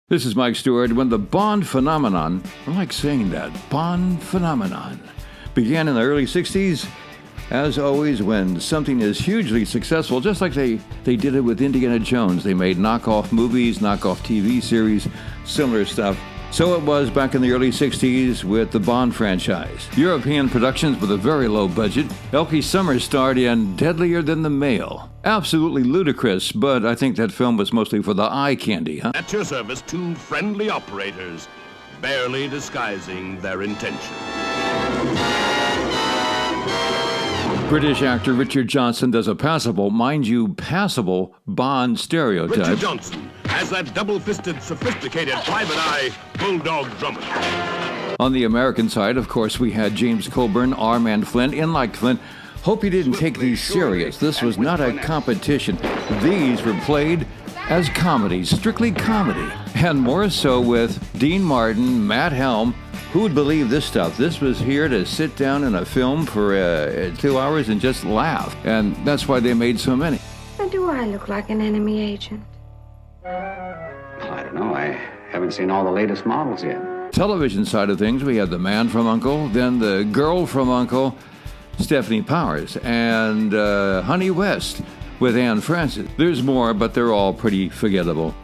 This is Mike Stewart. When the Bond phenomenon, I like saying that, Bond phenomenon, began in the early 60s, as always, when something is hugely successful, just like they did it with Indiana Jones. They made knockoff movies, knockoff TV series, similar stuff. So it was back in the early 60s with the Bond franchise. European productions with a very low budget. Elke Summers starred in Deadlier Than the Male. Absolutely ludicrous, but I think that film was mostly for the eye candy, huh? At your service, two friendly operators, barely disguising their intention. British actor Richard Johnson does a passable, mind you, passable Bond stereotype. Richard Johnson has that double-fisted, sophisticated private eye, bulldog Drummond. On the American side, of course, we had James Coburn, R. Man Flint, in like Flint. Hope you didn't take these serious. This was not a competition. These were played as comedies, strictly comedy. And more so with Dean Martin, Matt Helm. Who would believe this stuff? This was here to sit down in a film for 2 hours and just laugh. And that's why they made so many. Or do I look like an enemy agent? I don't know. I haven't seen all the latest models yet. Television side of things, we had The Man from U.N.C.L.E., then The Girl from U.N.C.L.E., Stephanie Powers, and Honey West with Anne Francis. There's more, but they're all pretty forgettable.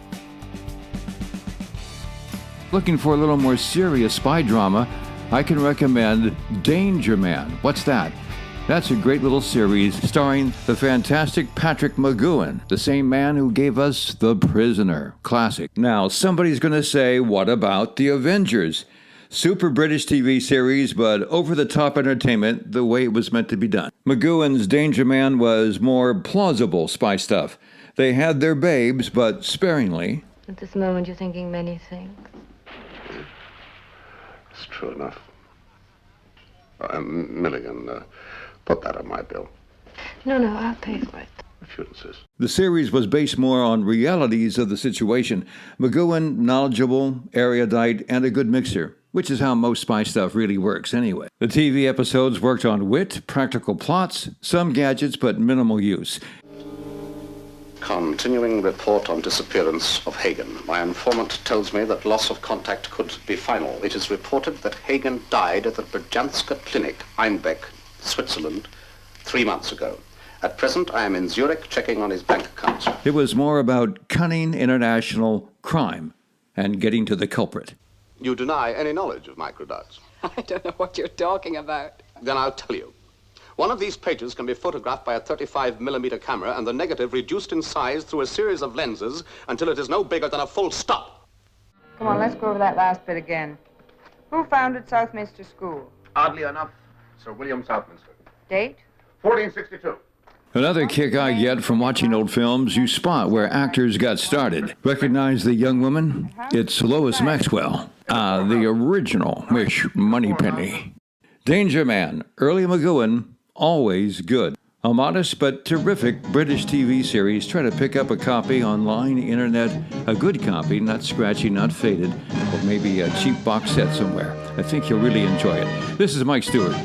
Looking for a little more serious spy drama, I can recommend Danger Man. What's that? That's a great little series starring the fantastic Patrick McGoohan, the same man who gave us The Prisoner. Classic. Now, somebody's going to say, what about The Avengers? Super British TV series, but over-the-top entertainment the way it was meant to be done. McGoohan's Danger Man was more plausible spy stuff. They had their babes, but sparingly. At this moment, you're thinking many things. It's true enough. Milligan, put that on my bill. No, I'll pay for it. If you insist. The series was based more on realities of the situation. McGoohan, knowledgeable, erudite, and a good mixer, which is how most spy stuff really works anyway. The TV episodes worked on wit, practical plots, some gadgets, but minimal use. Continuing report on disappearance of Hagen. My informant tells me that loss of contact could be final. It is reported that Hagen died at the Brjanska Clinic, Einbeck, Switzerland, 3 months ago. At present, I am in Zurich checking on his bank accounts. It was more about cunning international crime and getting to the culprit. You deny any knowledge of microdots. I don't know what you're talking about. Then I'll tell you. One of these pages can be photographed by a 35mm camera and the negative reduced in size through a series of lenses until it is no bigger than a full stop. Come on, let's go over that last bit again. Who founded Southminster School? Oddly enough, Sir William Southminster. Date? 1462. Another kick I get from watching old films, you spot where actors got started. Recognize the young woman? It's Lois Maxwell, the original Miss Moneypenny. Danger Man, early McGoohan, always good. A modest but terrific British TV series. Try to pick up a copy online, internet, a good copy, not scratchy, not faded, or maybe a cheap box set somewhere. I think you'll really enjoy it. This is Mike Stewart.